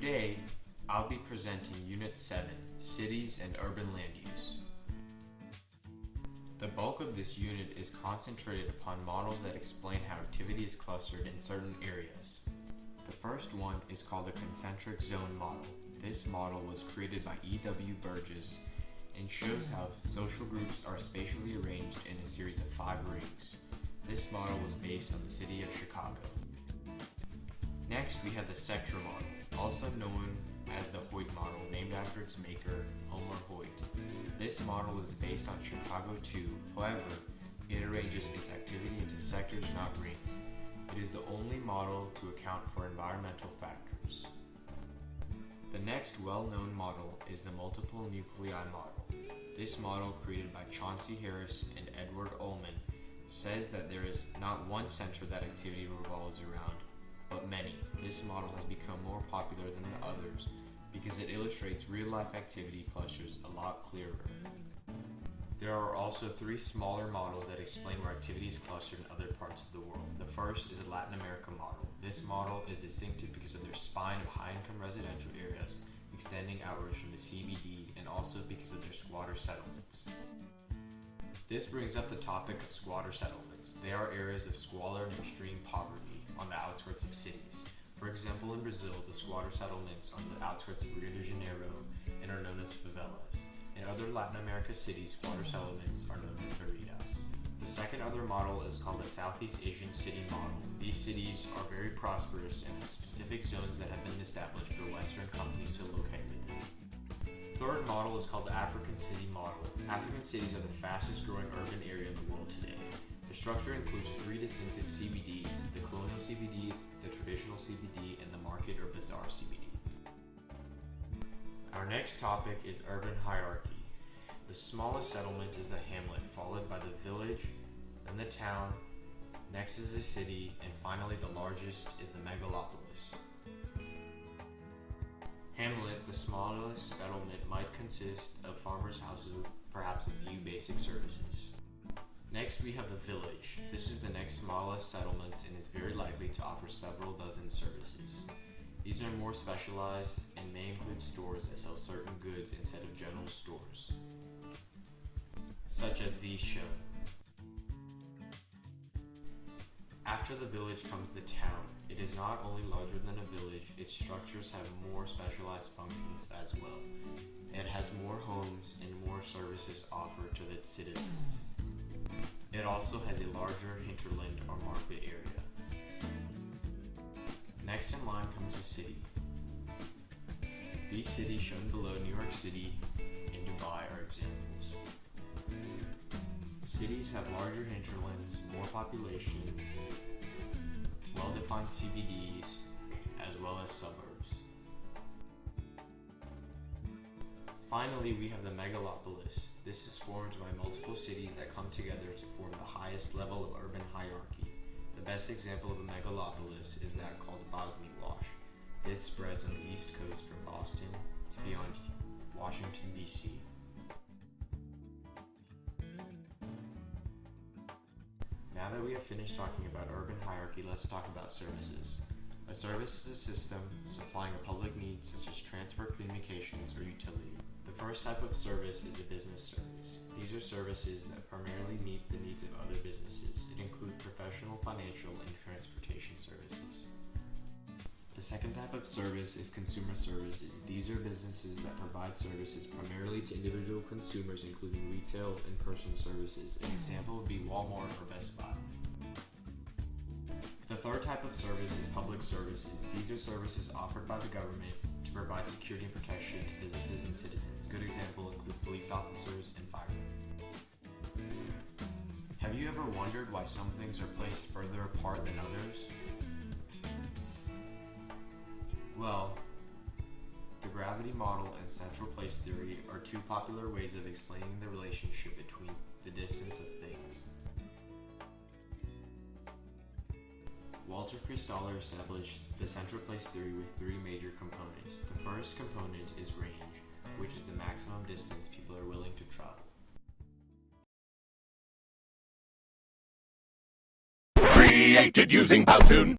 Today, I'll be presenting Unit 7, Cities and Urban Land Use. The bulk of this unit is concentrated upon models that explain how activity is clustered in certain areas. The first one is called the concentric zone model. This model was created by E.W. Burgess and shows how social groups are spatially arranged in a series of 5 rings. This model was based on the city of Chicago. Next, we have the sector model, also known as the Hoyt model, named after its maker, Homer Hoyt. This model is based on Chicago 2, however, it arranges its activity into sectors, not rings. It is the only model to account for environmental factors. The next well-known model is the multiple nuclei model. This model, created by Chauncey Harris and Edward Ullman, says that there is not one center that activity revolves around, but many. This model has become more popular than the others because it illustrates real-life activity clusters a lot clearer. There are also 3 smaller models that explain where activity is clustered in other parts of the world. The first is a Latin America model. This model is distinctive because of their spine of high-income residential areas extending outwards from the CBD, and also because of their squatter settlements. This brings up the topic of squatter settlements. They are areas of squalor and extreme poverty on the outskirts of cities. For example, in Brazil, the squatter settlements are on the outskirts of Rio de Janeiro and are known as favelas. In other Latin America cities, squatter settlements are known as veredas. The second other model is called the Southeast Asian City Model. These cities are very prosperous and have specific zones that have been established for Western companies to locate within. The third model is called the African City Model. African cities are the fastest growing urban area in the world today. The structure includes 3 distinctive CBDs, the colonial CBD, the traditional CBD, and the market or bazaar CBD. Our next topic is urban hierarchy. The smallest settlement is a hamlet, followed by the village, then the town, next is the city, and finally the largest is the megalopolis. Hamlet, the smallest settlement, might consist of farmers' houses with perhaps a few basic services. Next, we have the village. This is the next smallest settlement and is very likely to offer several dozen services. These are more specialized and may include stores that sell certain goods instead of general stores, such as these shown. After the village comes the town. It is not only larger than a village, its structures have more specialized functions as well. It has more homes and more services offered to the citizens. It also has a larger hinterland or market area. Next in line comes the city. These cities shown below, New York City and Dubai, are examples. Cities have larger hinterlands, more population, well-defined CBDs, as well as suburbs. Finally, we have the megalopolis. This is formed by multiple cities that come together to form the highest level of urban hierarchy. The best example of a megalopolis is that called Bosley Wash. This spreads on the east coast from Boston to beyond Washington, D.C. Now that we have finished talking about urban hierarchy, let's talk about services. A service is a system supplying a public need such as transport, communications, or utility. The first type of service is a business service. These are services that primarily meet the needs of other businesses. It includes professional, financial, and transportation services. The second type of service is consumer services. These are businesses that provide services primarily to individual consumers, including retail and personal services. An example would be Walmart or Best Buy. The third type of service is public services. These are services offered by the government to provide security and protection to businesses and citizens. Good examples include police officers and firemen. Have you ever wondered why some things are placed further apart than others? Well, the gravity model and central place theory are 2 popular ways of explaining the relationship between the distance of things. Walter Kristaller established the central place theory with 3 major components. The first component is range, which is the maximum distance people are willing to travel. Created using Powtoon.